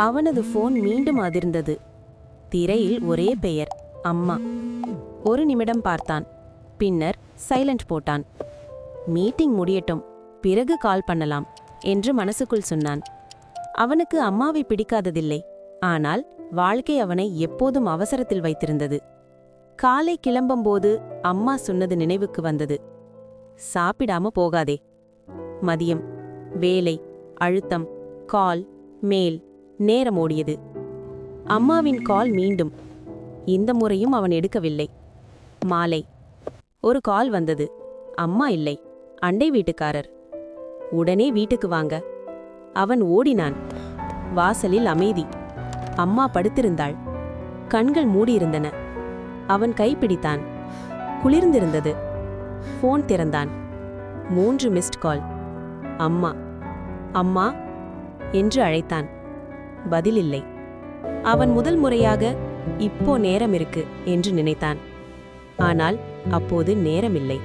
அவனது போன் மீண்டும் அதிர்ந்தது. திரையில் ஒரே பெயர், அம்மா. ஒரு நிமிடம் பார்த்தான். பின்னர் சைலண்ட் போட்டான். மீட்டிங் முடியட்டும், பிறகு கால் பண்ணலாம் என்று மனசுக்குள் சொன்னான். அவனுக்கு அம்மாவை பிடிக்காததில்லை, ஆனால் வாழ்க்கை அவனை எப்போதும் அவசரத்தில் வைத்திருந்தது. காலை கிளம்பும்போது அம்மா சொன்னது நினைவுக்கு வந்தது. சாப்பிடாம போகாதே. மதியம் வேலை, அழுத்தம், கால், மேல், நேரம் ஓடியது. அம்மாவின் கால் மீண்டும். இந்த முறையும் அவன் எடுக்கவில்லை. மாலை ஒரு கால் வந்தது. அம்மா இல்லை, அண்டை வீட்டுக்காரர். உடனே வீட்டுக்கு வாங்க. அவன் ஓடினான். வாசலில் அமைதி. அம்மா படுத்திருந்தாள். கண்கள் மூடியிருந்தன. அவன் கைப்பிடித்தான். குளிர்ந்திருந்தது. போன் திறந்தான். 3 மிஸ்ட் கால். அம்மா, அம்மா என்று அழைத்தான். பதிலில்லை. அவன் முதல் முறையாக இப்போ நேரம் இருக்கு என்று நினைத்தான். ஆனால் அப்போது நேரமில்லை.